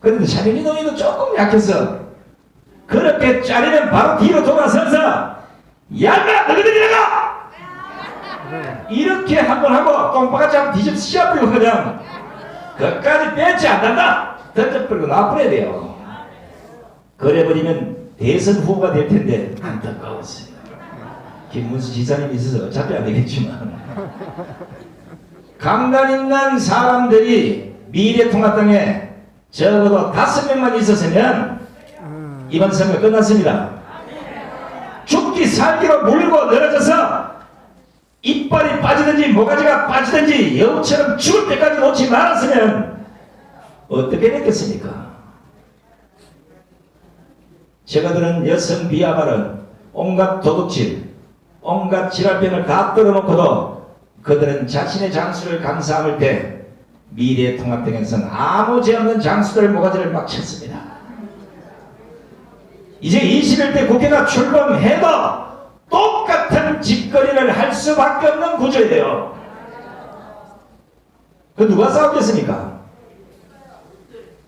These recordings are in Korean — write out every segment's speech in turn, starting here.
그런데 차민희 노인도 조금 약해서 그렇게 짜리면 바로 뒤로 돌아서서 야가 너희들이 나가! 이렇게 한번 하고 똥바가지 한번 뒤집어 씌워버리고 그냥 그까지 빼지 않는다 던져버리고 놔버려야 돼요. 그래버리면 대선 후보가 될 텐데 안타까웠어요. 김문수 지사님이 있어서 어차피 안 되겠지만 강단 있는 사람들이 미래통합당에 적어도 5명만 있었으면 이번 선거 끝났습니다. 죽기 살기로 물고 늘어져서 이빨이 빠지든지 모가지가 빠지든지 여우처럼 죽을 때까지 놓지 말았으면 어떻게 됐겠습니까? 제가 들은 여성 비하 발언, 온갖 도둑질, 온갖 지랄병을 다 떨어놓고도 그들은 자신의 장수를 감사할 때 미래통합당에서는 아무 죄 없는 장수들 모가지를 막 쳤습니다. 이제 21대 국회가 출범해도 똑같은 짓거리를 할 수밖에 없는 구조예요. 그 누가 싸우겠습니까?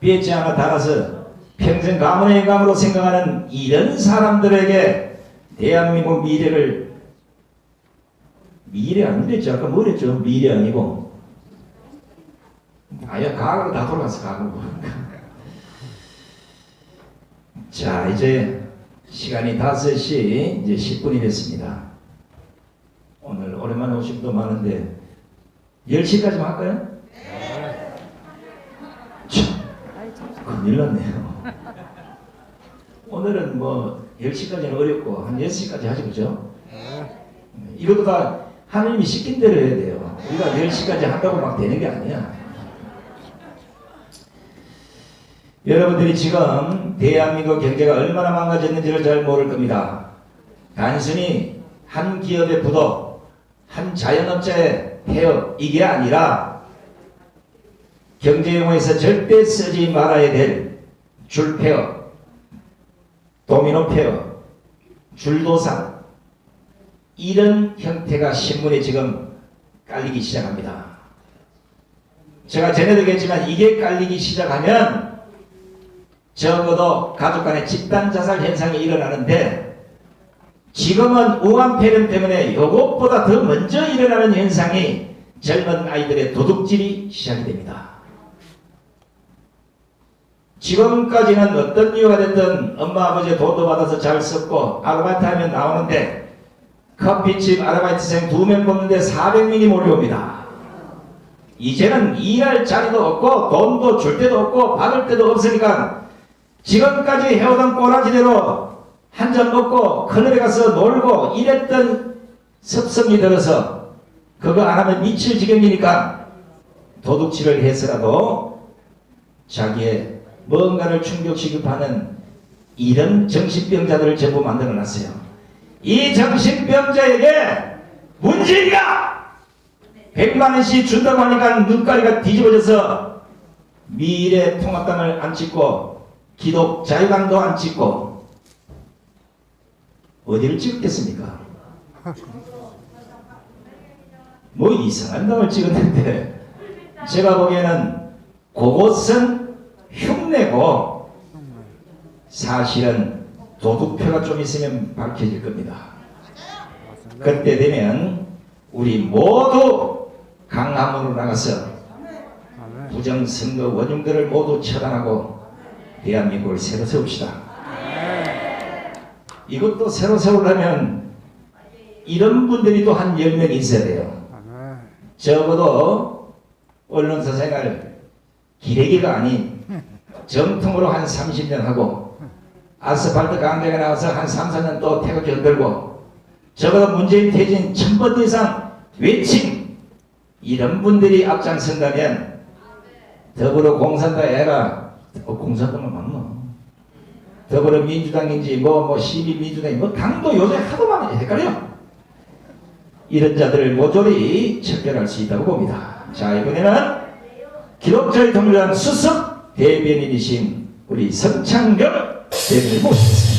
삐엣지 하나 달아서 평생 가문의 영광으로 생각하는 이런 사람들에게 대한민국 미래를 미래 아니랬죠? 아까 뭐랬죠? 미래 아니고 아예 과거로 다 돌아갔어. 과거로. 자, 이제 시간이 5시 이제 10분이 됐습니다. 오늘 오랜만에 오신 분도 많은데 10시까지만 할까요? 네. 참, 큰일 났네요. 오늘은 뭐 10시까지는 어렵고 한 6시까지 하죠, 그죠? 이것도 다 하느님이 시킨 대로 해야 돼요. 우리가 10시까지 한다고 막 되는 게 아니야. 여러분들이 지금 대한민국 경제가 얼마나 망가졌는지를 잘 모를 겁니다. 단순히 한 기업의 부도, 한 자영업자의 폐업 이게 아니라 경제용어에서 절대 쓰지 말아야 될 줄폐업, 도미노 폐업, 줄도상 이런 형태가 신문에 지금 깔리기 시작합니다. 제가 전에도 얘기했지만 이게 깔리기 시작하면 적어도 가족 간의 집단 자살 현상이 일어나는데 지금은 우한폐렴 때문에 이것보다 더 먼저 일어나는 현상이 젊은 아이들의 도둑질이 시작이 됩니다. 지금까지는 어떤 이유가 됐든 엄마 아버지의 돈도 받아서 잘 썼고 아르바이트 하면 나오는데 커피집 아르바이트생 2명 뽑는데 400명이 몰려옵니다. 이제는 일할 자리도 없고 돈도 줄 데도 없고 받을 데도 없으니까 지금까지 해오던 꼬라지대로 한 잔 먹고 클럽에 가서 놀고 이랬던 습성이 들어서 그거 안 하면 미칠 지경이니까 도둑질을 해서라도 자기의 뭔가를 충족시급하는 이런 정신병자들을 전부 만들어놨어요. 이 정신병자에게 문재인이가 100만원씩 준다고 하니까 눈가리가 뒤집어져서 미래통합당을 안 찍고 기독 자유당도 안 찍고 어디를 찍겠습니까? 뭐 이상한 당을 찍었는데 제가 보기에는 그것은 흉내고 사실은 도둑표가 좀 있으면 밝혀질 겁니다. 그때 되면 우리 모두 강함으로 나가서 부정선거 원흉들을 모두 처단하고 대한민국을 새로 세웁시다. 이것도 새로 세우려면 이런 분들이 또 한 10명 있어야 돼요. 적어도 언론사 생활 기레기가 아닌 정통으로 한 30년 하고 아스팔트 강당에 나와서 한 3, 4년 또 태극기 흔들고 적어도 문재인 퇴진 1000번 이상 외침 이런 분들이 앞장선다면 더불어공산당 에라 공산당은 맞나? 더불어민주당인지 시민민주당인지 당도 요새 하도 많이 헷갈려. 이런 자들을 모조리 척결할 수 있다고 봅니다. 자, 이번에는 기독자의 통일당 수석 대변인이신 우리 성창경 대변인을 모시겠습니다.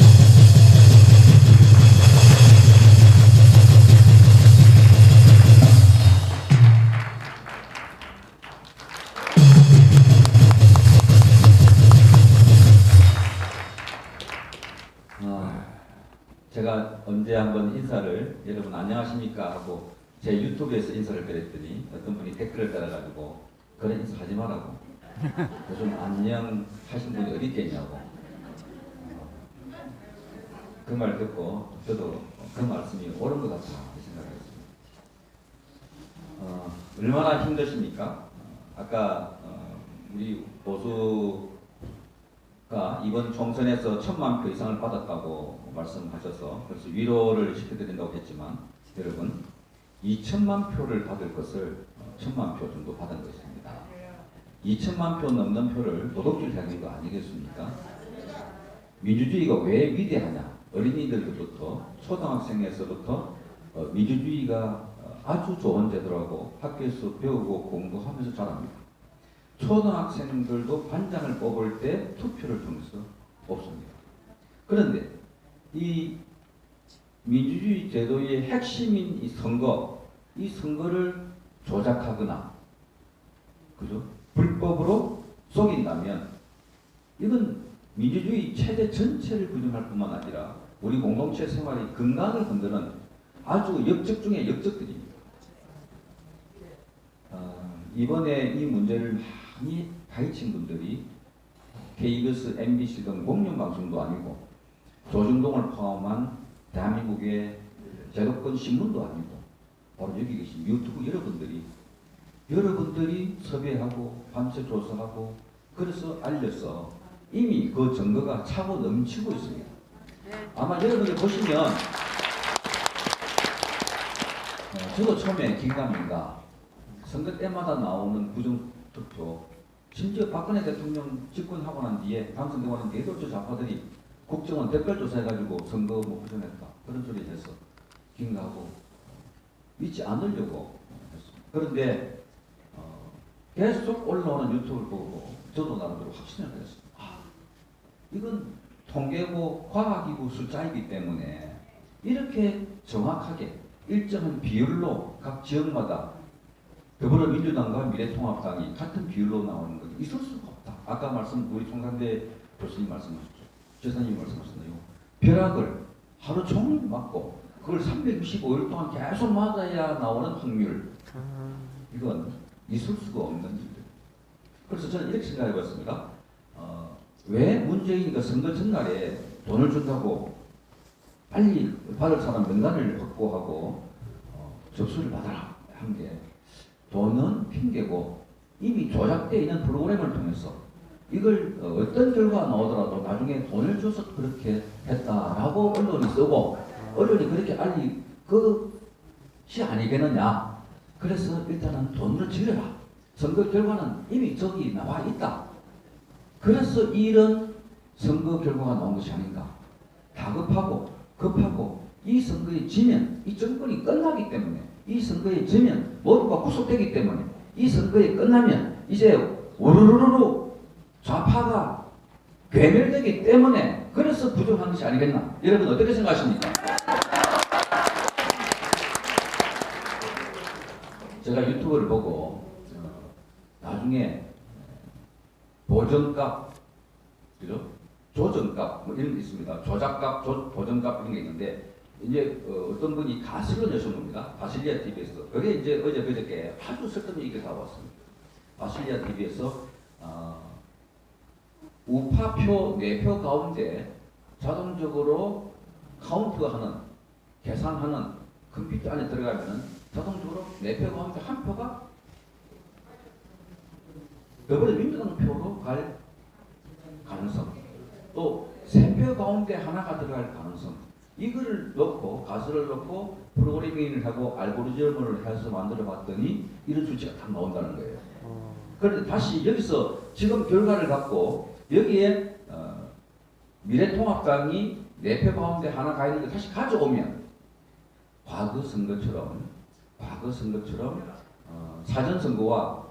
제가 언제 한번 인사를 여러분 안녕하십니까 하고 제 유튜브에서 인사를 드렸더니 어떤 분이 댓글을 달아가지고 그런 인사 하지 말라고 요즘 안녕 하신 분이 어디 있겠냐고 그 말 듣고 저도 그 말씀이 옳은 것 같다 생각했습니다. 얼마나 힘드십니까? 아까 우리 보수가 이번 총선에서 1000만 표 이상을 받았다고 말씀하셔서 그래서 위로를 시켜드린다고 했지만 여러분 2000만 표를 받을 것을 1000만 표 정도 받은 것입니다. 2000만 표 넘는 표를 도덕질 하는 거 아니겠습니까? 민주주의가 왜 위대하냐? 어린이들부터 초등학생에서부터 민주주의가 아주 좋은 제도라고 학교에서 배우고 공부하면서 자랍니다. 초등학생들도 반장을 뽑을 때 투표를 통해서 뽑습니다. 그런데 이 민주주의 제도의 핵심인 이 선거를 조작하거나 그죠? 불법으로 속인다면 이건 민주주의 체제 전체를 부정할 뿐만 아니라 우리 공동체 생활의 건강을 흔드는 아주 역적 중의 역적들입니다. 이번에 이 문제를 많이 파헤친 분들이 KBS, MBC 등 공영방송도 아니고 조중동을 포함한 대한민국의 제도권 신문도 아니고 바로 여기 계신 유튜브 여러분들이 섭외하고 밤새 조사하고 그래서 알려서 이미 그 증거가 차고 넘치고 있습니다. 아마 여러분들 보시면 저도 처음에 긴가민가 선거 때마다 나오는 부정투표 심지어 박근혜 대통령 집권하고 난 뒤에 당선되고 난 뒤에 저 좌파들이 국정원 댓글 조사해가지고 선거 뭐 부정했다 그런 소리 해서 긴가하고 믿지 않으려고 했습니다. 그런데 계속 올라오는 유튜브를 보고 저도 나름대로 확신을 했습니다. 이건 통계고 과학이고 숫자이기 때문에 이렇게 정확하게 일정한 비율로 각 지역마다 더불어민주당과 미래통합당이 같은 비율로 나오는 건 있을 수가 없다. 아까 우리 총상대 교수님 말씀하셨죠. 지사님 말씀하셨나요? 벼락을 하루 종일 맞고 그걸 365일 동안 계속 맞아야 나오는 확률. 이건 있을 수가 없는 일들. 그래서 저는 이렇게 생각해봤습니다. 왜 문재인이가 선거 전날에 돈을 준다고 빨리 받을 사람 명단을 확보하고 접수를 받아라 한 게 돈은 핑계고 이미 조작되어 있는 프로그램을 통해서 이걸 어떤 결과가 나오더라도 나중에 돈을 줘서 그렇게 했다라고 언론이 쓰고 언론이 그렇게 알리 그것이 아니겠느냐. 그래서 일단은 돈을 지르라. 선거 결과는 이미 저기 나와 있다. 그래서 이런 선거 결과가 나온 것이 아닌가. 다급하고 급하고 이 선거에 지면 이 정권이 끝나기 때문에 이 선거에 지면 모두가 구속되기 때문에 이 선거에 끝나면 이제 우르르르 좌파가 괴멸되기 때문에 그래서 부정한 것이 아니겠나. 여러분 어떻게 생각하십니까? 제가 유튜브를 보고 나중에 보정값, 그죠? 조정값 뭐 이런 게 있습니다. 조작값, 보정값 이런 게 있는데 이제 어떤 분이 가설을 내셨습니다. 바실리아 TV에서. 그게 이제 어제 그저께 아주 설득력 있게 나왔습니다. 바실리아 TV에서 우파표 4표 가운데 자동적으로 카운트하는 계산하는 컴퓨터 안에 들어가면 자동적으로 4표 가운데 1표가 더불어민주당 표로 갈 가능성, 또 3표 가운데 하나가 들어갈 가능성, 이거를 넣고 가설을 넣고 프로그래밍을 하고 알고리즘을 해서 만들어 봤더니 이런 수치가 다 나온다는 거예요. 그런데 다시 여기서 지금 결과를 갖고 여기에 미래통합당이 4표 가운데 하나 가 있는 걸 다시 가져오면 과거 선거처럼 사전선거와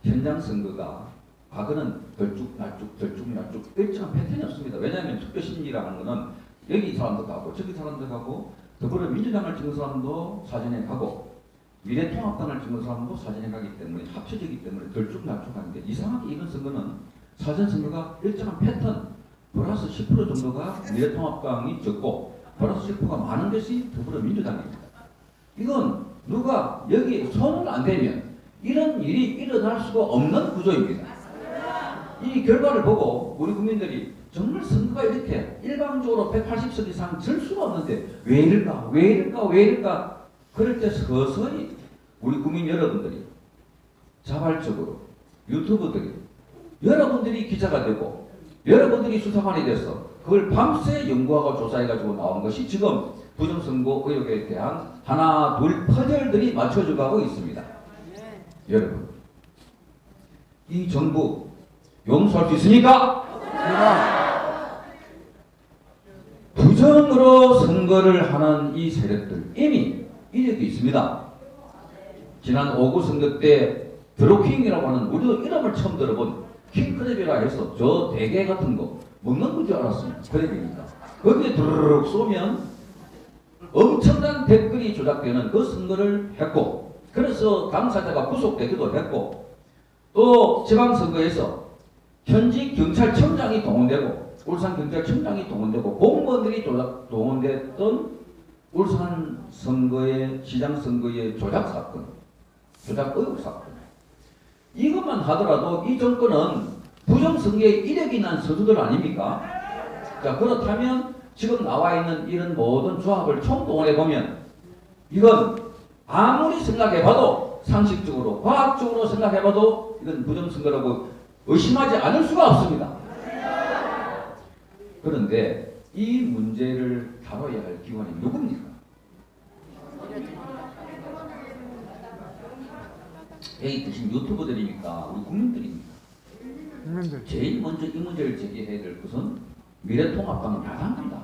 현장선거가 과거는 들쭉날쭉 일정한 패턴이 없습니다. 왜냐하면 투표심리라는 것은 여기 사람도 가고 저기 사람도 가고 더불어민주당을 찍는 사람도 사전에 가고 미래통합당을 찍는 사람도 사전에 가기 때문에 합쳐지기 때문에 들쭉날쭉한데 이상하게 이번 선거는 사전선거가 일정한 패턴 플러스 10% 정도가 미래통합당이 적고 플러스 실표가 많은 것이 더불어민주당입니다. 이건 누가 여기 손을 안 대면 이런 일이 일어날 수가 없는 구조입니다. 이 결과를 보고 우리 국민들이 정말 선거가 이렇게 일방적으로 180석 이상 질 수가 없는데 왜 이럴까? 왜 이럴까? 왜 이럴까? 그럴 때 서서히 우리 국민 여러분들이 자발적으로 유튜브들이 여러분들이 기자가 되고 여러분들이 수사관이 돼서 그걸 밤새 연구하고 조사해가지고 나온 것이 지금 부정선거 의혹에 대한 하나 둘 퍼즐들이 맞춰져 가고 있습니다. 여러분 이 정부 용서할 수 있습니까? 부정으로 선거를 하는 이 세력들 이미 이력이 있습니다. 지난 5구 선거 때 드로킹이라고 하는 우리도 이름을 처음 들어본 킹크랩이라 해서 저 대게 같은 거 먹는 건 줄 알았습니다. 크랩이니까. 거기에 드르륵 쏘면 엄청난 댓글이 조작되는 그 선거를 했고 그래서 당사자가 구속되기도 했고 또 지방선거에서 현직 경찰청장이 동원되고 울산경찰청장이 동원되고 공무원들이 동원됐던 울산 선거의 시장선거의 조작 사건, 조작 의혹 사건 이것만 하더라도 이 정권은 부정선거에 이력이 난 서두들 아닙니까? 자 그렇다면 지금 나와 있는 이런 모든 조합을 총동원해 보면 이건 아무리 생각해봐도 상식적으로 과학적으로 생각해봐도 이건 부정선거라고 의심하지 않을 수가 없습니다. 그런데 이 문제를 다뤄야 할 기관이 누굽니까? 여기 계신 유튜버들입니까? 우리 국민들입니까? 제일 먼저 이 문제를 제기해야 될 것은 미래통합당 야당입니다.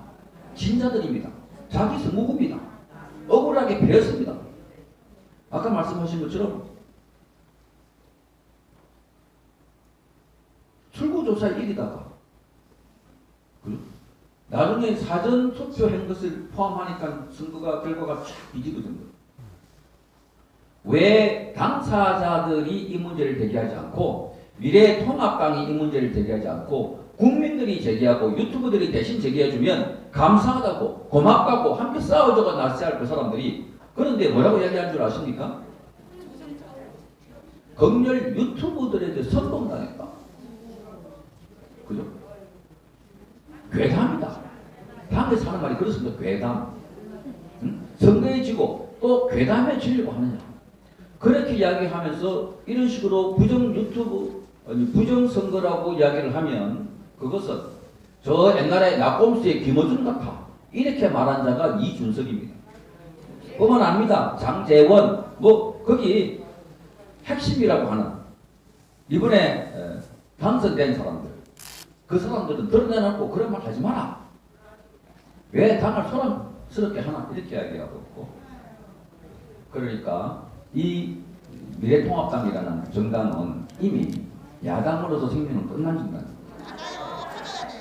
진자들입니다. 자기 성무구입니다. 억울하게 배웠습니다. 아까 말씀하신 것처럼 출구조사 일이다가 나중에 사전 투표한 것을 포함하니까 선거가 결과가 쫙 뒤집어진 거예요. 왜 당사자들이 이 문제를 제기하지 않고 미래통합당이 이 문제를 제기하지 않고 국민들이 제기하고 유튜브들이 대신 제기해주면 감사하다고 고맙다고 함께 싸워줘가 낫어야 할 그 사람들이 그런데 뭐라고 이야기한 줄 아십니까? 검열 유튜브들에게 선동당했다. 그죠? 괴담이다. 당에서 하는 말이 그렇습니다. 괴담. 응? 선거에 지고 또 괴담에 지려고 하느냐. 그렇게 이야기하면서 이런 식으로 부정 유튜브, 부정 선거라고 이야기를 하면 그것은 저 옛날에 낙곰수의 김어준 같아. 이렇게 말한 자가 이준석입니다. 뿐만 아닙니다. 장재원, 뭐 거기 핵심이라고 하는 이번에 당선된 사람들. 그 사람들은 드러내놓고 그런 말 하지 마라. 왜 당을 소란스럽게 하나 이렇게 이야기하고 있고 그러니까 이 미래통합당이라는 정당은 이미 야당으로서 생명은 끝난 정당입니다.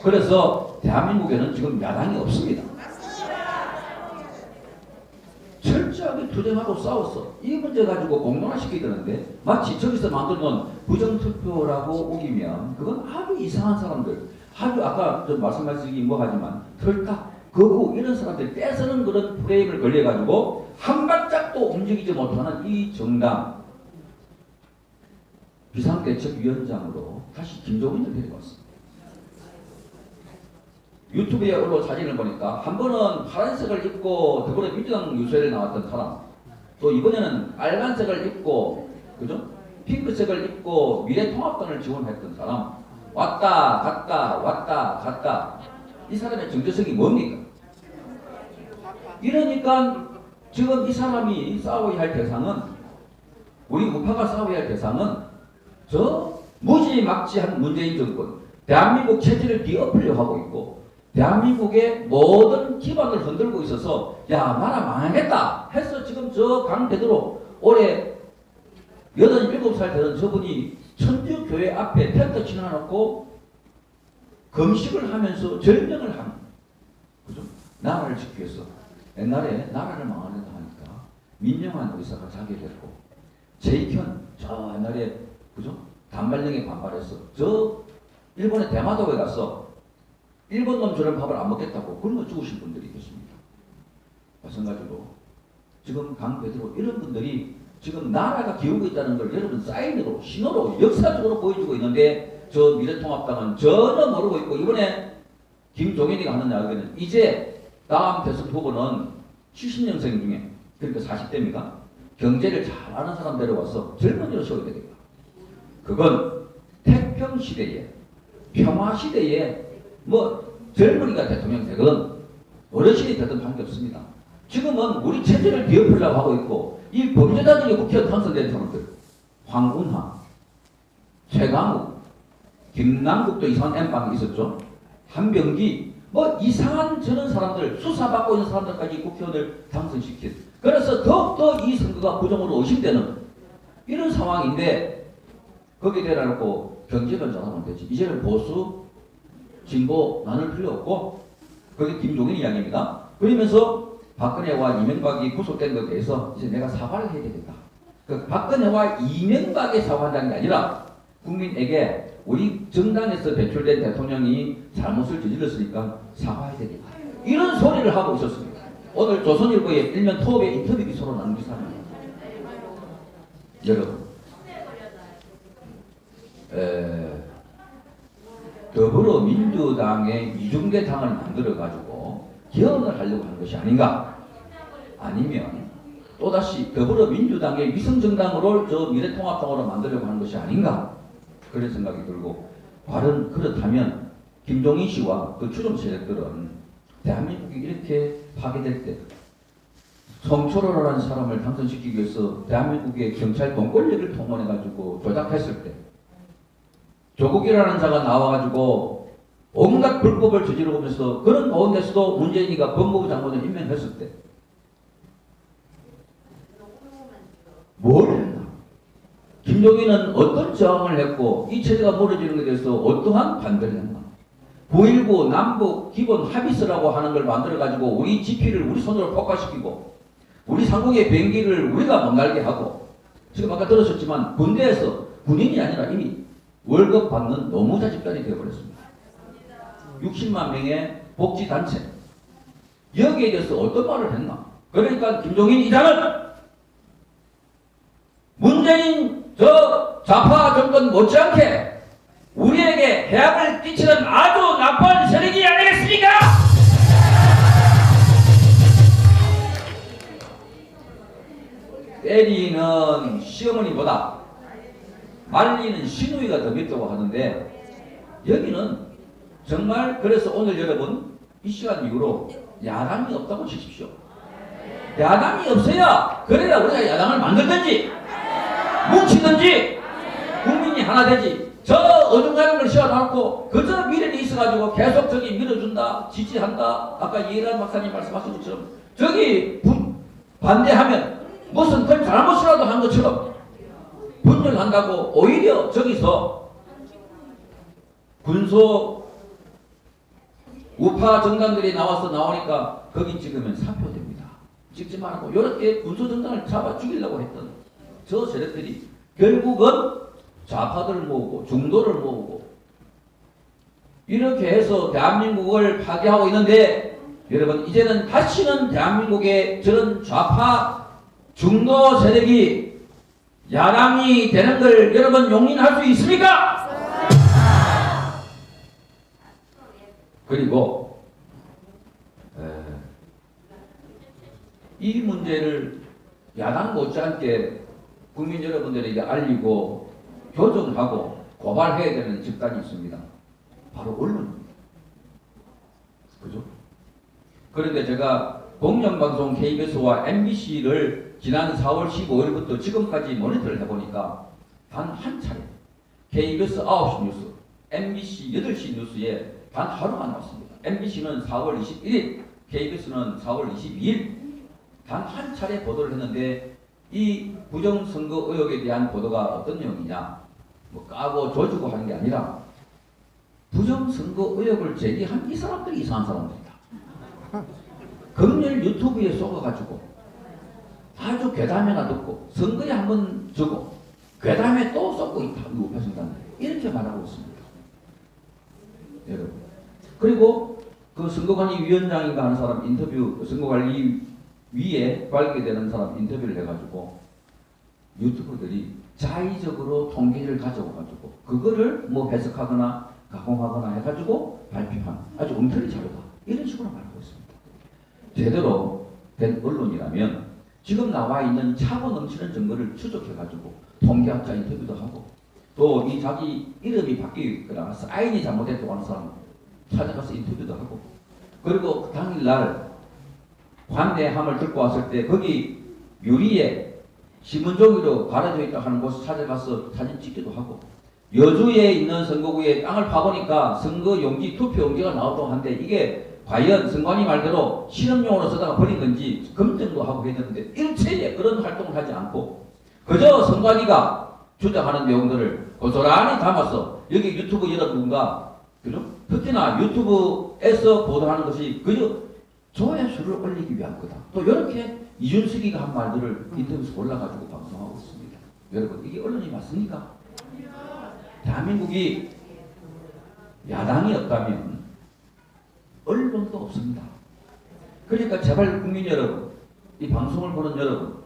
그래서 대한민국에는 지금 야당이 없습니다. 철저하게 투쟁하고 싸웠어. 이 문제 가지고 공론화시키더는데 마치 저기서 만들어놓은 부정투표라고 우기면 그건 아주 이상한 사람들 아주 아까 좀 말씀하시기 뭐하지만 털딱 거구 이런 사람들 떼서는 그런 프레임을 걸려가지고 한 발짝도 움직이지 못하는 이 정당 비상대책위원장으로 다시 김종인을 데려왔습니다. 유튜브에 올라온 사진을 보니까 한 번은 파란색을 입고 더불어민주당 유세를 나왔던 사람 또 이번에는 빨간색을 입고 그죠? 핑크색을 입고 미래통합당을 지원했던 사람 왔다 갔다 왔다 갔다 이 사람의 정체성이 뭡니까? 이러니까 지금 이 사람이 싸워야 할 대상은 우리 우파가 싸워야 할 대상은 저 무지막지한 문재인 정권 대한민국 체질을 뒤엎으려고 하고 있고 대한민국의 모든 기반을 흔들고 있어서 야 나라 망하겠다 해서 지금 저 강대도로 올해 87살 되는 저분이 천주교회 앞에 텐트 치러놓고 금식을 하면서 절명을 하는 그죠? 나라를 지키기 위해서 옛날에 나라를 망하려고 하니까 민영환 의사가 자결했고 제이현 저 옛날에 그죠? 단발령에 반발해서 저 일본의 대마도에 가서 일본 놈처럼 밥을 안 먹겠다고 굶어 죽으신 분들이 계십니다. 마찬가지로 지금 강 베드로 이런 분들이 지금 나라가 기우고 있다는 걸 여러분 사인으로 신호로 역사적으로 보여주고 있는데 저 미래통합당은 전혀 모르고 있고 이번에 김종인이가 하는 이야기는 이제 다음 대선 후보는 70년생 중에 그러니까 40대입니까? 경제를 잘 아는 사람 데려와서 젊은이로 세워야 되겠다. 그건 태평 시대에 평화 시대에 뭐 젊은이가 대통령 되건 어르신이 되든 관계없습니다. 지금은 우리 체제를 뒤엎으려고 하고 있고 이 범죄자 중에 국회의원 당선된 사람들 황운하, 최강욱, 김남국도 이상한 엠빵이 있었죠. 한병기 뭐 이상한 저런 사람들 수사받고 있는 사람들까지 국회의원을 당선시킨 그래서 더욱더 이 선거가 부정으로 의심되는 이런 상황인데 거기에 대해놓고 경제만 잘하면 되지. 이제는 보수, 진보 나눌 필요 없고 그게 김종인 이야기입니다. 그러면서 박근혜와 이명박이 구속된 것에 대해서 이제 내가 사과를 해야 되겠다. 그 박근혜와 이명박에 사과한다는 게 아니라 국민에게 우리 정당에서 배출된 대통령이 잘못을 저질렀으니까 사과해야 되겠다. 이런 소리를 하고 있었습니다. 오늘 조선일보에 일면 토업의 인터뷰 기사로 나온 기사입니다. 여러분, 더불어민주당의 이중대 당을 만들어가지고 개헌을 하려고 하는 것이 아닌가? 아니면 또다시 더불어민주당의 위성정당으로 저 미래통합당으로 만들려고 하는 것이 아닌가? 그런 생각이 들고 바른 그렇다면 김종인 씨와 그 추종 세력들은 대한민국이 이렇게 파괴될 때 성철호라는 사람을 당선시키기 위해서 대한민국의 경찰 공권력을 동원해가지고 조작했을 때 조국이라는 자가 나와가지고 온갖 불법을 저지르면서 그런 가운데서도 문재인이가 법무부 장관을 임명했을 때 뭘 했나? 김종인은 어떤 저항을 했고 이 체제가 무너지는 것에 대해서 어떠한 반대를 했나? 9.19 남북 기본 합의서라고 하는 걸 만들어가지고 우리 지피를 우리 손으로 폭파시키고 우리 상공의 비행기를 우리가 못 날게 하고 지금 아까 들으셨지만 군대에서 군인이 아니라 이미 월급 받는 노무자 집단이 되어버렸습니다. 60만 명의 복지단체 여기에 대해서 어떤 말을 했나? 그러니까 김종인 이장은 문재인 저 좌파 정권 못지않게 우리에게 해악을 끼치는 아주 나쁜 세력이 아니겠습니까? 때리는 시어머니보다 말리는 시누이가 더 밉다고 하는데 여기는 정말 그래서 오늘 여러분 이 시간 이후로 야당이 없다고 치십시오. 야당이 없어야 그래야 우리가 야당을 만들든지 뭉치든지 국민이 하나 되지. 저 어중간한 걸 씌워놓고 그저 미련이 있어가지고 계속 저기 밀어준다 지지한다 아까 이해란 박사님 말씀하신 것처럼 저기 반대하면 무슨 큰 잘못이라도 한 것처럼 분열한다고 오히려 저기서 군소 우파 정당들이 나오니까 거기 찍으면 사표됩니다. 찍지 말고 이렇게 군소 정당을 잡아 죽이려고 했던 저 세력들이 결국은 좌파들을 모으고 중도를 모으고 이렇게 해서 대한민국을 파괴하고 있는데 여러분 이제는 다시는 대한민국의 저런 좌파 중도 세력이 야당이 되는 걸 여러분 용인할 수 있습니까? 그리고 이 문제를 야당 못지않게 국민 여러분들에게 알리고 교정하고 고발해야 되는 집단이 있습니다. 바로 언론입니다. 그죠? 그런데 제가 공영방송 KBS와 MBC를 지난 4월 15일부터 지금까지 모니터를 해보니까 단 한 차례 KBS 9시 뉴스, MBC 8시 뉴스에 단 하루가 나왔습니다. MBC는 4월 21일, KBS는 4월 22일 단 한 차례 보도를 했는데 이 부정선거 의혹에 대한 보도가 어떤 내용이냐 뭐 까고 조지고 하는 게 아니라 부정선거 의혹을 제기한 이 사람들이 이상한 사람들이다. 검열 유튜브에 쏘아가지고 아주 괴담에나 듣고 선거에 한번 주고 괴담에 또 쏘고 있다. 우파선당 이렇게 말하고 있습니다. 여러분 그리고 그 선거관리 위원장인가 하는 사람 인터뷰, 선거관리 위에 관계되는 사람 인터뷰를 해가지고 유튜버들이 자의적으로 통계를 가져와가지고 그거를 뭐 해석하거나 가공하거나 해가지고 발표한 아주 엉터리 자료다. 이런 식으로 말하고 있습니다. 제대로 된 언론이라면 지금 나와 있는 차고 넘치는 증거를 추적해가지고 통계학자 인터뷰도 하고 또 이 자기 이름이 바뀌거나 사인이 잘못됐다고 하는 사람 찾아가서 인터뷰도 하고 그리고 그 당일날 관내함을 듣고 왔을 때 거기 유리에 신문종이로 가려져 있다 하는 곳을 찾아가서 사진 찍기도 하고 여주에 있는 선거구에 땅을 파보니까 선거 용지, 투표 용지가 나오고 한데 이게 과연 선관위 말대로 실험용으로 쓰다가 버린 건지 검증도 하고 했는데 일체의 그런 활동을 하지 않고 그저 선관위가 주장하는 내용들을 고스란히 담아서 여기 유튜브 여러분과 그죠? 특히나 유튜브에서 보도하는 것이 그저 조회수를 올리기 위한 거다. 또 이렇게 이준석이가 한 말들을 인터뷰에서 올라가지고 방송하고 있습니다. 여러분 이게 언론이 맞습니까? 대한민국이 야당이 없다면 언론도 없습니다. 그러니까 제발 국민 여러분, 이 방송을 보는 여러분,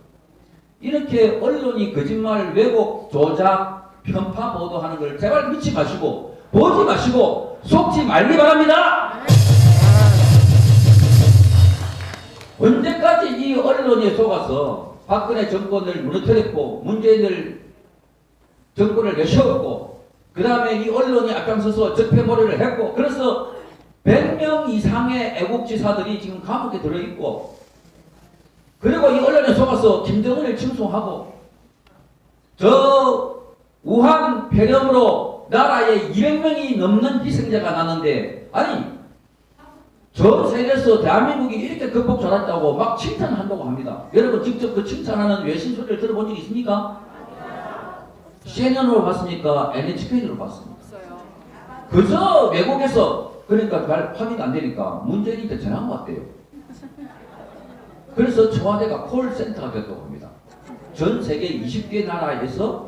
이렇게 언론이 거짓말, 왜곡, 조작, 편파 보도하는 걸 제발 믿지 마시고 보지 마시고 속지 말기 바랍니다. 언제까지 이 언론에 속아서 박근혜 정권을 무너뜨렸고 문재인을 정권을 내세웠고 그 다음에 이 언론이 앞장서서 적폐몰이를 했고 그래서 100명 이상의 애국지사들이 지금 감옥에 들어있고 그리고 이 언론에 속아서 김정은을 칭송하고 저 우한 폐렴으로 나라에 200명이 넘는 희생자가 났는데 아니 전 세계에서 대한민국이 이렇게 극복 잘했다고 막 칭찬한다고 합니다. 여러분 직접 그 칭찬하는 외신 소리를 들어본 적 있습니까? CNN으로 봤습니까? NHK로 봤습니까? 그저 외국에서 그러니까 잘 확인 안 되니까 문재인한테 전화가 왔대요. 그래서 청와대가 콜센터가 됐다고 합니다. 전 세계 20개 나라에서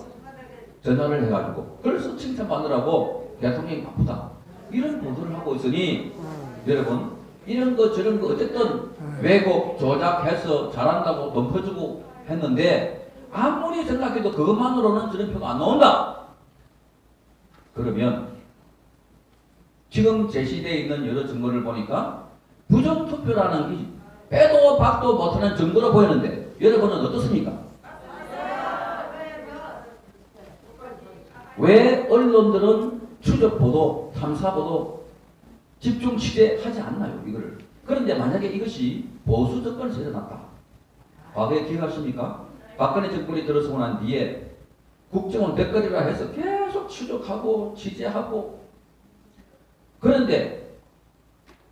전화를 해가지고 그래서 칭찬받느라고 대통령이 바쁘다. 이런 보도를 하고 있으니 여러분 이런 거 저런 거 어쨌든 왜곡 조작해서 잘한다고 돈 퍼주고 했는데 아무리 생각해도 그것만으로는 저런 표가 안 나온다. 그러면 지금 제시되어 있는 여러 증거를 보니까 부정투표라는 게 빼도 박도 못하는 증거로 보이는데 여러분은 어떻습니까? 왜 언론들은 추적보도, 탐사보도 집중 취재하지 않나요? 이거를. 그런데 만약에 이것이 보수 정권에서 일어났다. 과거에 기억하십니까? 박근혜 정권이 들어서고 난 뒤에 국정원 댓글이라 해서 계속 추적하고 취재하고 그런데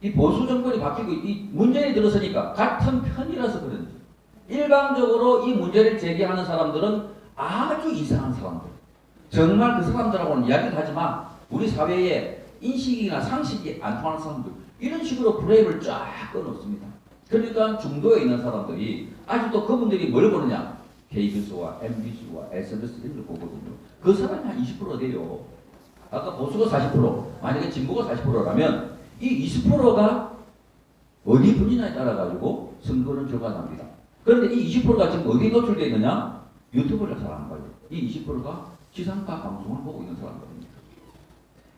이 보수 정권이 바뀌고 이 문재인이 들어서니까 같은 편이라서 그런지 일방적으로 이 문제를 제기하는 사람들은 아주 이상한 사람들. 정말 그 사람들하고는 이야기를 하지 마. 우리 사회에 인식이나 상식이 안 통하는 사람들. 이런 식으로 프레임을 쫙 끊었습니다. 그러니까 중도에 있는 사람들이 아직도 그분들이 뭘 보느냐. KBS와 MBC와 SBS 이런 걸 보거든요. 그 사람이 한 20% 돼요. 아까 보수가 40%, 만약에 진보가 40%라면 이 20%가 어디 분이냐에 따라 가지고 선거는 결과납니다. 그런데 이 20%가 지금 어디에 노출되어 있느냐? 유튜브를 잘 안 봐요. 이 20%가 지상파 방송을 보고 있는 사람들입니다.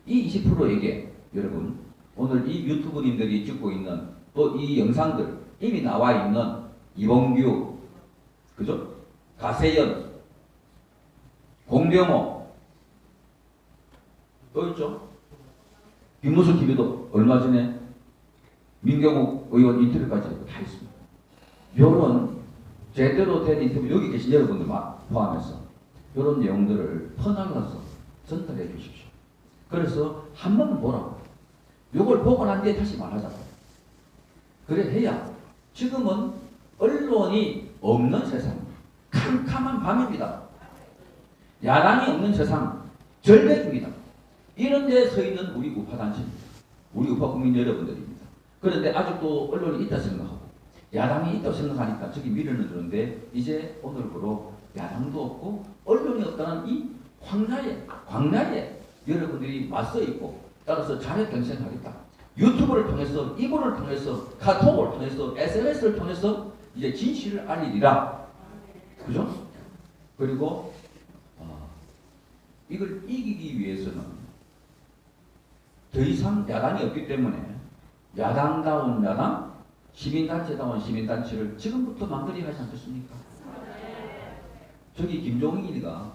이 20%에게 여러분 오늘 이 유튜브님들이 찍고 있는 또 이 영상들 이미 나와 있는 이봉규, 그죠? 가세연, 공병호 또 있죠? 김무수 TV도 얼마 전에 민경욱 의원 인터뷰까지 다 있습니다. 이런 제대로 된 인터뷰 여기 계신 여러분들 포함해서 이런 내용들을 퍼나가서 전달해 주십시오. 그래서 한 번은 보라고. 이걸 보고 난 뒤에 다시 말하자고. 그래 해야 지금은 언론이 없는 세상, 캄캄한 밤입니다. 야당이 없는 세상, 절벽입니다. 이런 데 서 있는 우리 우파 단체입니다. 우리 우파 국민 여러분들입니다. 그런데 아직도 언론이 있다 생각하고 야당이 있다고 생각하니까 저기 미련을 두는데 이제 오늘부로 야당도 없고 언론이 없다는 이 광야에 여러분들이 맞서 있고 따라서 자력 경쟁하겠다. 유튜브를 통해서, 이불을 통해서, 카톡을 통해서, SNS를 통해서 이제 진실을 알리리라. 그죠? 그리고 이걸 이기기 위해서는 더 이상 야당이 없기 때문에 야당다운 야당, 시민단체다운 시민단체를 지금부터 만들어야 하지 않겠습니까? 저기 김종인이가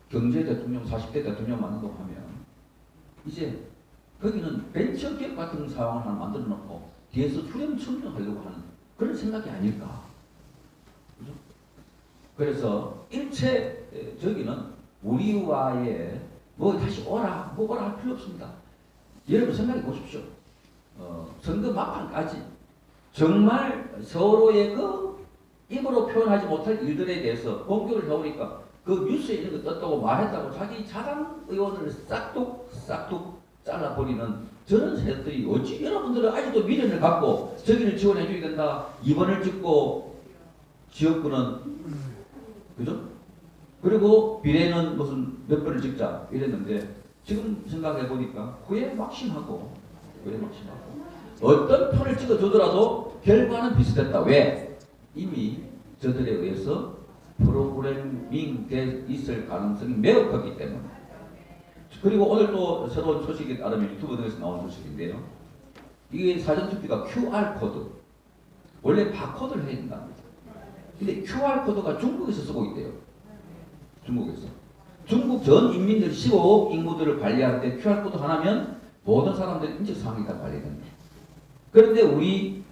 경제 대통령, 40대 대통령 만든다고 하면 이제 거기는 벤처기업 같은 상황을 하나 만들어 놓고 뒤에서 후렴 청정하려고 하는 그런 생각이 아닐까. 그죠? 그래서 일체 저기는 우리와의 뭐 다시 오라, 뭐 오라 할 필요 없습니다. 여러분 생각해 보십시오. 선거 막판까지 정말 서로의 그 입으로 표현하지 못할 일들에 대해서 공격을 해오니까 그 뉴스에 있는 거 떴다고 말했다고 자기 자당 의원을 싹둑 잘라버리는 저런 세력들이 어찌 여러분들은 아직도 미련을 갖고 저기를 지원해 줘야 된다. 2번을 찍고 지역구는 그죠? 그리고 비례는 무슨 몇 번을 찍자 이랬는데 지금 생각해 보니까 후회 막심하고 어떤 편을 찍어주더라도 결과는 비슷했다. 왜? 이미 저들에 의해서 프로그래밍 돼 있을 가능성이 매우 크기 때문에. 그리고 오늘 또 새로운 소식에 따르면 유튜브 등에서 나온 소식인데요. 이게 사전투표가 QR코드. 원래 바코드를 해야 된답니다. 근데 QR코드가 중국에서 쓰고 있대요. 중국에서. 중국 전 인민들 15억 인구들을 관리할 때 QR코드 하나면 모든 사람들의 인적사항이 다 관리됩니다. 그런데 우리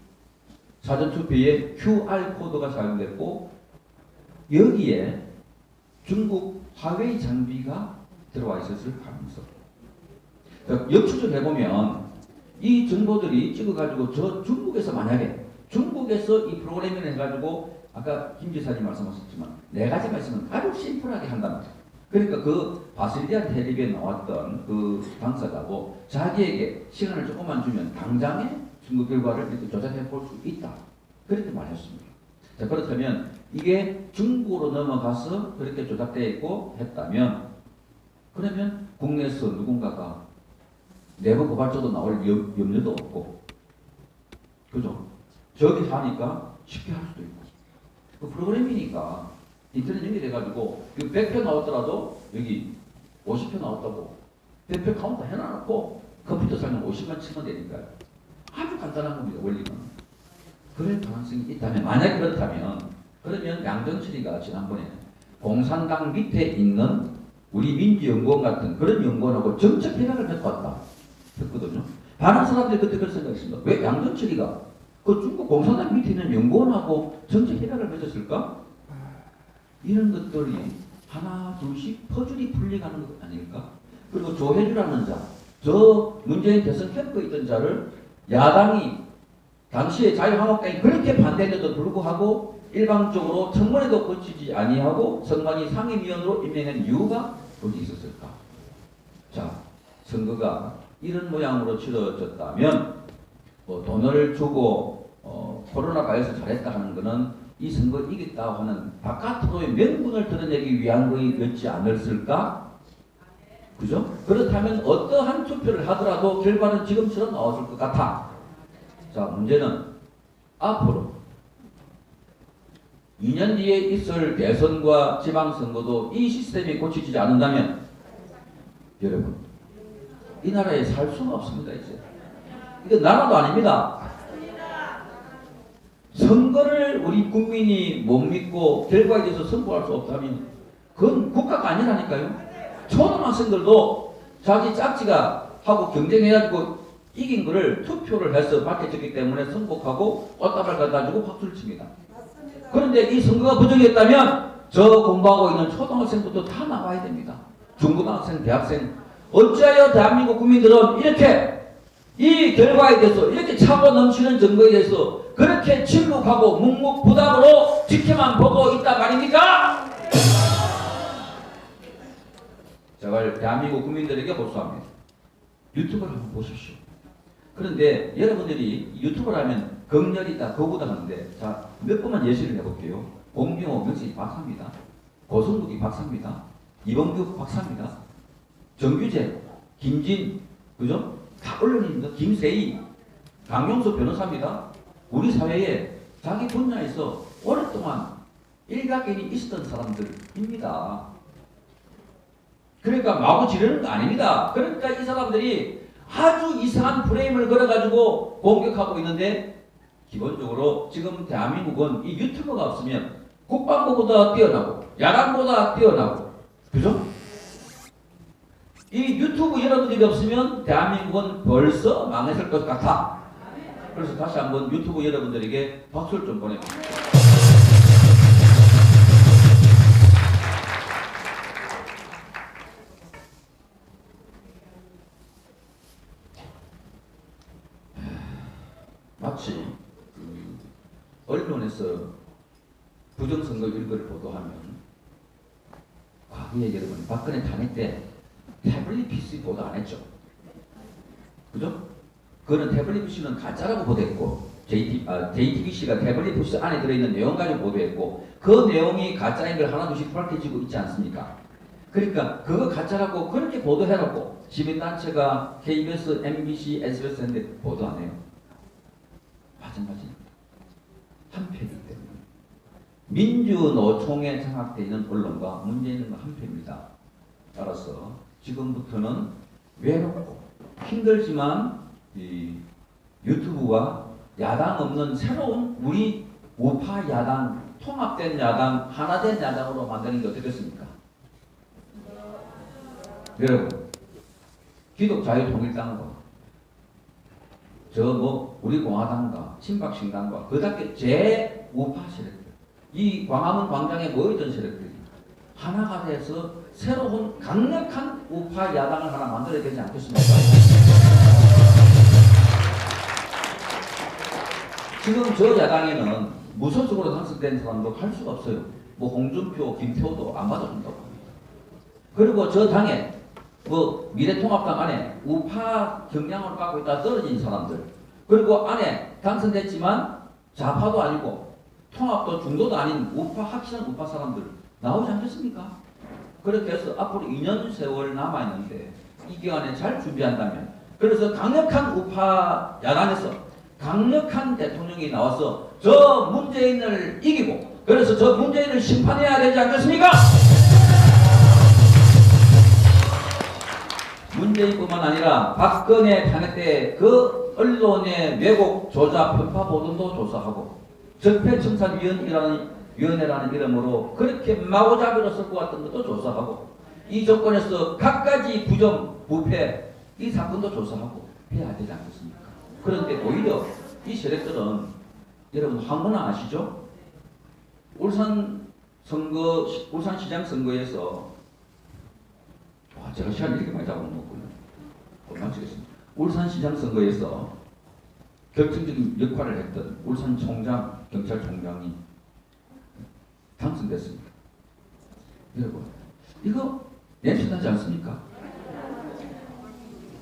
사전투표에 QR코드가 사용됐고 여기에 중국 화웨이 장비가 들어와 있었을 가능성. 그러니까 역추적 해보면 이 정보들이 찍어가지고 저 중국에서 만약에 중국에서 이 프로그래밍을 해가지고 아까 김 지사님 말씀하셨지만 네 가지가 있으면 아주 심플하게 한단 말이에요. 그러니까 그 바실리안 텔레비에 나왔던 그 당사자고 자기에게 시간을 조금만 주면 당장에 중국 결과를 이렇게 조작해 볼 수 있다. 그렇게 말했습니다. 자, 그렇다면 이게 중국으로 넘어가서 그렇게 조작되어 있고 했다면 그러면 국내에서 누군가가 내부 고발자도 나올 염려도 없고 그죠? 저기 하니까 쉽게 할 수도 있고 그 프로그램이니까 인터넷 연결해가지고 100표 나왔더라도 여기 50표 나왔다고 100표 카운터 해놔놓고 컴퓨터 사면 50만 치면 되니까요. 아주 간단한 겁니다. 원리는. 그럴 가능성이 있다면 만약 그렇다면 그러면 양정철이가 지난번에 공산당 밑에 있는 우리 민주연구원 같은 그런 연구원하고 정책 협약을 맺고 왔다 했거든요. 많은 사람들이 그때 그런 생각했습니다. 왜 양정철이가 그 중국 공산당 밑에 있는 연구원하고 정책 협약을 맺었을까? 이런 것들이 하나 둘씩 퍼즐이 풀려가는 것 아닐까? 그리고 조혜주라는 자, 저 문재인 대선 캠프에 있던 자를 야당이 당시에 자유한국당이 그렇게 반대했는데도 불구하고 일방적으로 청문회도 거치지 아니하고 선관위 상임위원으로 임명한 이유가 어디 있었을까? 자, 선거가 이런 모양으로 치러졌다면 돈을 주고 코로나바이러스 잘했다 하는 것은 이 선거 이겼다고 하는 바깥으로의 명분을 드러내기 위한 것이었지 않았을까? 그죠? 그렇다면 어떠한 투표를 하더라도 결과는 지금처럼 나왔을 것 같아. 자, 문제는 앞으로 2년 뒤에 있을 대선과 지방선거도 이 시스템이 고쳐지지 않는다면 여러분 이 나라에 살 수는 없습니다. 이제 이게 나라도 아닙니다. 선거를 우리 국민이 못 믿고 결과에 대해서 선포할 수 없다면 그건 국가가 아니라니까요. 초등학생들도 자기 짝지가 하고 경쟁해가지고 이긴 거를 투표를 해서 밝혀졌기 때문에 선곡하고 꽃다발 갖다 주고 박수를 칩니다. 그런데 이 선거가 부정했다면 저 공부하고 있는 초등학생부터 다 나와야 됩니다. 중고등학생, 대학생. 어찌하여 대한민국 국민들은 이렇게 이 결과에 대해서 이렇게 차고 넘치는 증거에 대해서 그렇게 침묵하고 묵묵부답으로 지켜만 보고 있단 말입니까? 제발 대한민국 국민들에게 호소합니다. 유튜브를 한번 보십시오. 그런데 여러분들이 유튜브를 하면 극렬이다, 거부다 하는데 자, 몇 번만 예시를 해볼게요. 공병호 명식이 박사입니다. 고성국이 박사입니다. 이범규 박사입니다. 정규재, 김진, 그죠? 다 언론입니다. 김세희, 강용수 변호사입니다. 우리 사회에 자기 분야에서 오랫동안 일가견이 있었던 사람들입니다. 그러니까 마구 지르는 거 아닙니다. 그러니까 이 사람들이 아주 이상한 프레임을 걸어가지고 공격하고 있는데, 기본적으로 지금 대한민국은 이 유튜버가 없으면 국방부보다 뛰어나고 야당보다 뛰어나고, 그죠? 이 유튜브 여러분들이 없으면 대한민국은 벌써 망했을 것 같아. 그래서 다시 한번 유튜브 여러분들에게 박수를 좀 보냅니다. 마치 언론에서 부정선거 일거를 보도하면, 과거에 여러분 박근혜 탄핵 때 태블릿 PC 보도 안 했죠? 그죠? 그거는 태블릿 PC는 가짜라고 보도했고, JTBC가 태블릿 PC 안에 들어있는 내용 가지고 보도했고, 그 내용이 가짜인 걸 하나둘씩 밝혀지고 있지 않습니까? 그러니까 그거 가짜라고 그렇게 보도해놓고 시민단체가 KBS, MBC, SBS 했는데 보도 안 해요. 마찬가지. 한패이기 때문에 민주노총에 장악되어 있는 언론과 문재인과 한패입니다. 따라서 지금부터는 외롭고 힘들지만 이 유튜브와 야당 없는 새로운 우리 우파 야당, 통합된 야당, 하나된 야당으로 만드는 게 어떻겠습니까? 여러분, 기독자유통일당과 우리 공화당과 친박신당과 그답게 제우파 세력들, 이 광화문 광장에 모여있던 세력들이 하나가 돼서 새로운 강력한 우파 야당을 하나 만들어야 되지 않겠습니까? 지금 저 야당에는 무소속으로 당선된 사람도 할 수가 없어요. 뭐 홍준표, 김표도 안 받아준다고 합니다. 그리고 저 당에 미래통합당 안에 우파 경향을 갖고 있다 떨어진 사람들, 그리고 안에 당선됐지만 좌파도 아니고 통합도 중도도 아닌 우파, 확실한 우파 사람들 나오지 않겠습니까? 그렇게 해서 앞으로 2년 세월 남아있는데 이 기간에 잘 준비한다면, 그래서 강력한 우파 야당에서 강력한 대통령이 나와서 저 문재인을 이기고, 그래서 저 문재인을 심판해야 되지 않겠습니까? 문재인뿐만 아니라 박근혜 탄핵 때 그 언론의 왜곡, 조작, 편파 보도도 조사하고, 적폐청산위원회라는 이름으로 그렇게 마구잡이로 섞고 왔던 것도 조사하고, 이 정권에서 갖가지 부정, 부패 이 사건도 조사하고 해야 되지 않겠습니까? 그런데 오히려 이 세력들은, 여러분 황문화 아시죠? 울산시장 선거에서, 제가 시간 이렇게 많이 잡아먹었군요. 마치겠습니다. 울산시장 선거에서 결정적인 역할을 했던 울산청장, 경찰청장이 당선됐습니다. 여러분, 이거 냄새나지 않습니까?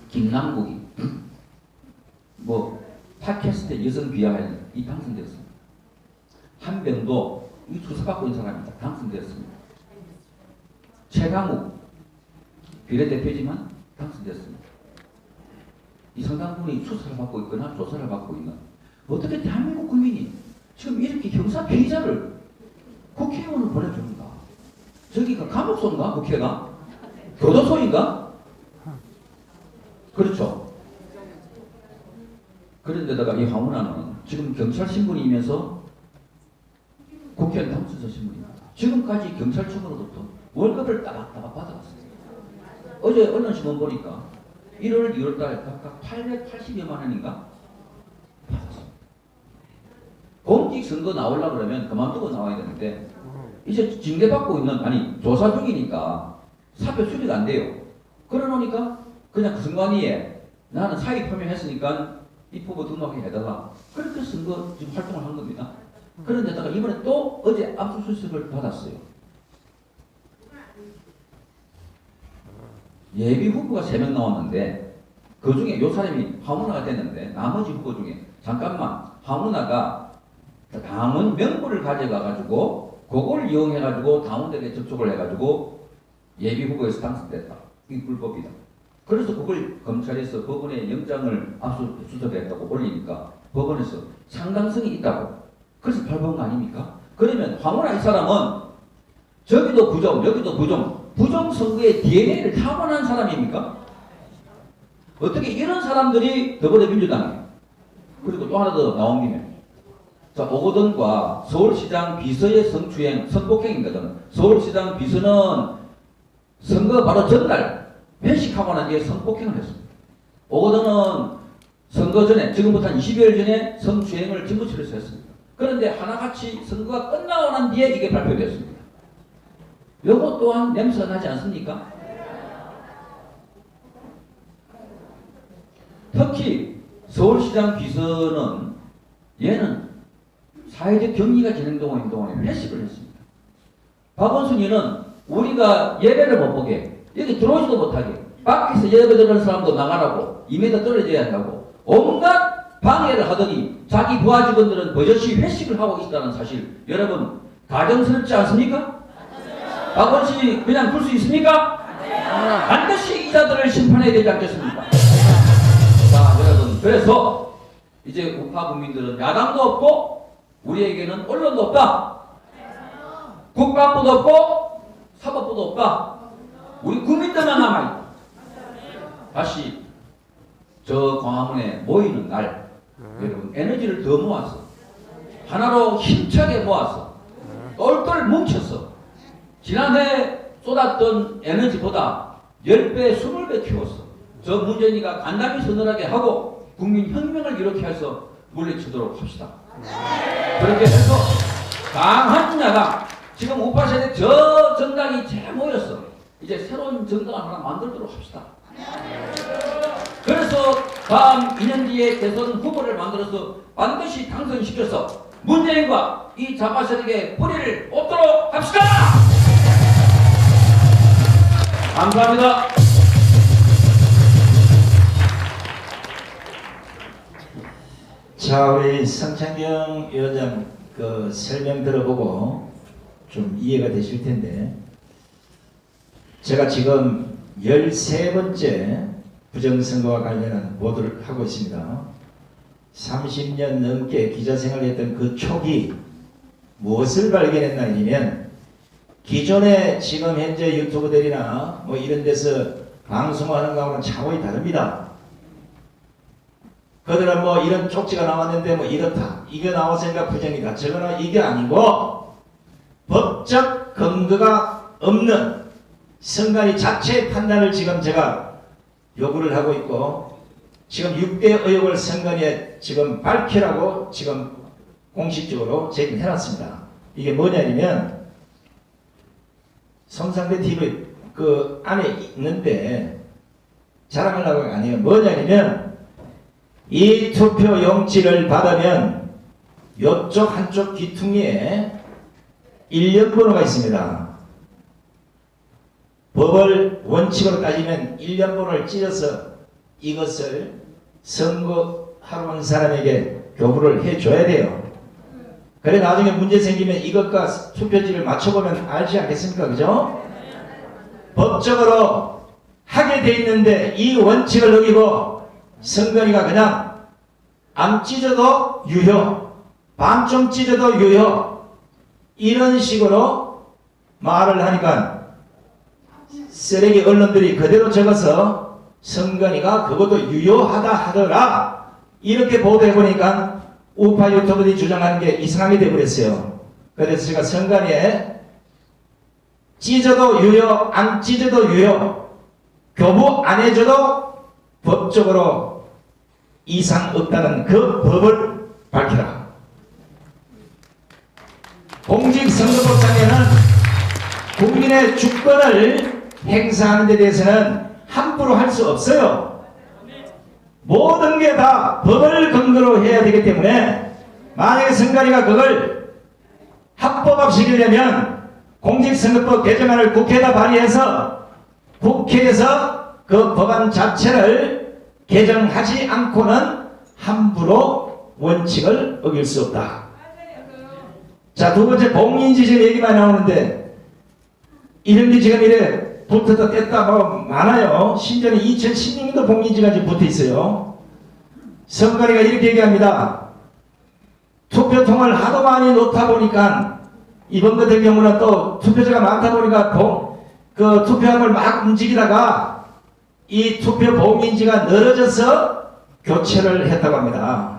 김남국이 팟캐스트에 여성 비하하는 이 당선되었습니다. 한병도 이 수사받고 있는 사람입니다. 당선되었습니다. 최강욱 비례대표지만 당선되었습니다. 이 상당 부분이 수사를 받고 있거나 조사를 받고 있는, 어떻게 대한민국 국민이 지금 이렇게 형사 피의자를 국회의원을 보내줍니까? 저기가 감옥소인가? 국회가? 교도소인가? 그렇죠. 그런데다가 이 황운하는 지금 경찰 신분이면서 국회의원 당선자 신분입니다. 지금까지 경찰청으로부터 월급을 따박따박 받아왔습니다. 어제 언론신문 보니까 1월, 2월 달 각각 880여만 원인가 받았습니다. 공직선거 나오려고 그러면 그만두고 나와야 되는데, 이제 징계받고 있는, 조사 중이니까 사표 수리가 안 돼요. 그러니까 그냥 선관위에 나는 사의 표명했으니까 입후보 등록해 해달라. 그렇게 선거 지금 활동을 한 겁니다. 그런데다가 이번에 또 어제 압수수색을 받았어요. 예비 후보가 3명 나왔는데 그 중에 요 사람이 황운하가 됐는데, 나머지 후보 중에 잠깐만 황운하가 당원 명부를 가져가가지고 그걸 이용해가지고 당원들에게 접촉을 해가지고 예비 후보에서 당선됐다. 이게 불법이다. 그래서 그걸 검찰에서 법원에 영장을 압수수색했다고 올리니까 법원에서 상당성이 있다고. 그래서 발부한 거 아닙니까? 그러면 황운하 이 사람은 저기도 부정, 여기도 부정, 부정선거의 DNA를 타고난 사람입니까? 어떻게 이런 사람들이 더불어민주당이에요? 그리고 또 하나 더 나온 김에 자, 오거돈과 서울시장 비서의 성추행, 선폭행입니다. 저는 서울시장 비서는 선거 바로 전날 회식하고 난 뒤에 성폭행을 했습니다. 오거돈은 선거 전에, 지금부터 한 20여일 전에 성추행을 증거처리해서 했습니다. 그런데 하나같이 선거가 끝나고 난 뒤에 이게 발표됐습니다. 요거 또한 냄새가 나지 않습니까? 특히 서울시장 비서는 얘는 사회적 격리가 진행되고 있는 동안에 회식을 했습니다. 박원순이는 우리가 예배를 못 보게, 여기 들어오지도 못하게, 밖에서 예배 드리는 사람도 나가라고, 2m 떨어져야 한다고, 온갖 방해를 하더니 자기 부하 직원들은 버젓이 회식을 하고 있다는 사실, 여러분 가정스럽지 않습니까? 박원순이 그냥 둘 수 있습니까? 반드시 이자들을 심판해야 되지 않겠습니까? 자, 여러분, 그래서 이제 우파 국민들은 야당도 없고 우리에게는 언론도 없다. 국방부도 없고 사법부도 없다. 우리 국민들만 남아있다. 다시 저 광화문에 모이는 날 여러분 에너지를 더 모아서 하나로 힘차게 모아서 똘똘 뭉쳐서 지난해 쏟았던 에너지보다 10배, 20배 키웠어. 저 문재인이가 간담이 서늘하게 하고 국민 혁명을 이렇게 해서 물리치도록 합시다. 그렇게 해서 강한 야당, 지금 우파 세대 저 정당이 잘 모였어. 이제 새로운 정당을 하나 만들도록 합시다. 그래서 다음 2년 뒤에 대선 후보를 만들어서 반드시 당선시켜서 문재인과 이 좌파 세력의 뿌리를 뽑도록 합시다. 감사합니다. 자, 우리 성창경 위원장 그 설명 들어보고 좀 이해가 되실 텐데, 제가 지금 13번째 부정선거와 관련한 보도를 하고 있습니다. 30년 넘게 기자생활을 했던 그 초기 무엇을 발견했나 하면, 기존의 지금 현재 유튜브들이나 뭐 이런 데서 방송하는 거하고는 차원이 다릅니다. 그들은 뭐 이런 쪽지가 나왔는데 뭐 이렇다, 이게 나왔으니까 부정이다, 저거는 이게 아니고 법적 근거가 없는 선관위 자체의 판단을 지금 제가 요구를 하고 있고, 지금 6대 의혹을 선관위에 지금 밝히라고 지금 공식적으로 제기를 해놨습니다. 이게 뭐냐면 손상대 TV 그 안에 있는데 자랑하려고 한 게 아니에요. 뭐냐면 이 투표 용지를 받으면 이쪽 한쪽 귀퉁이에 1년 번호가 있습니다. 법을 원칙으로 따지면 1년 번호를 찢어서 이것을 선거하러 온 사람에게 교부를 해줘야 돼요. 그래 나중에 문제 생기면 이것과 투표지를 맞춰보면 알지 않겠습니까? 그죠? 법적으로 하게 돼 있는데 이 원칙을 어기고 선관위가 그냥 안 찢어도 유효, 반 좀 찢어도 유효, 이런 식으로 말을 하니까 쓰레기 언론들이 그대로 적어서 선관위가 그것도 유효하다 하더라, 이렇게 보도해보니까 우파 유튜버들이 주장하는 게 이상하게 되어버렸어요. 그래서 제가 선관위에 찢어도 유효, 안 찢어도 유효, 교부 안 해줘도 법적으로 이상 없다는 그 법을 밝혀라. 공직선거법상에는 국민의 주권을 행사하는 데 대해서는 함부로 할 수 없어요. 모든 게 다 법을 근거로 해야 되기 때문에 만약에 선관위가 그걸 합법화시키려면 공직선거법 개정안을 국회에다 발의해서 국회에서 그 법안 자체를 개정하지 않고는 함부로 원칙을 어길 수 없다. 자, 두 번째, 봉인지 지금 얘기 많이 나오는데 이런 게 지금 이래 붙어서 뗐다 뭐 많아요. 심지어는 2016년도 봉인지가 지금 붙어 있어요. 선관위가 이렇게 얘기합니다. 투표통을 하도 많이 놓다 보니까 이번 같은 경우는 또 투표자가 많다 보니까 그 투표함을 막 움직이다가 이 투표 봉인지가 늘어져서 교체를 했다고 합니다.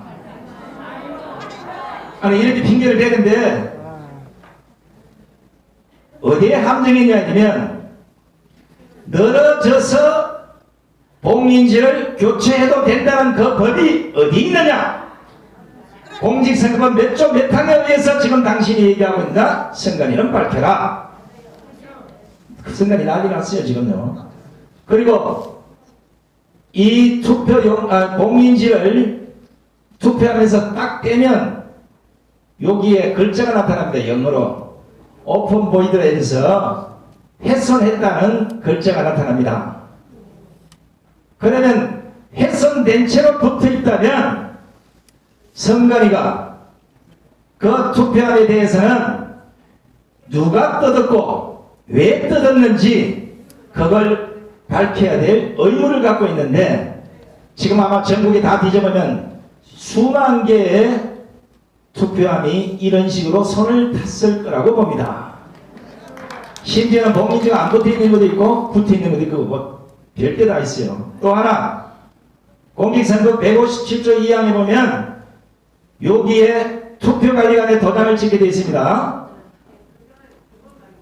아니 이렇게 핑계를 대는데 어디에 함정이냐 하면 늘어져서 봉인지를 교체해도 된다는 그 법이 어디 있느냐? 공직선거법 몇 조 몇 항에 의해서 지금 당신이 얘기하고 있나? 선관위는 밝혀라. 그 선관위 난리 났어요 지금요. 그리고 이 봉인지를 투표하면서 딱 떼면 여기에 글자가 나타납니다. 영어로 오픈 보이드에서 훼손했다는 글자가 나타납니다. 그러면 훼손된 채로 붙어 있다면 선관위가 그 투표함에 대해서는 누가 뜯었고 왜 뜯었는지 그걸 밝혀야 될 의무를 갖고 있는데 지금 아마 전국에 다 뒤져보면 수만 개의 투표함이 이런 식으로 손을 탔을 거라고 봅니다. 심지어는 봉인지가 안 붙어 있는 것도 있고 붙어 있는 것도 있고 뭐 별게 다 있어요. 또 하나 공직선거 157조 2항에 보면 여기에 투표관리관의 도장을 찍게 되어 있습니다.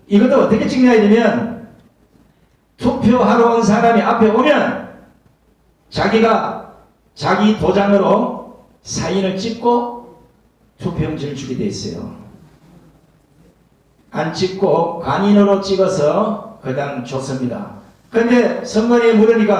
이것도 어떻게 찍냐 하면 투표하러 온 사람이 앞에 오면 자기가 자기 도장으로 사인을 찍고 투표용지를 주게 되어 있어요. 안 찍고 관인으로 찍어서 그냥 줬습니다. 그런데 선관위에 물으니까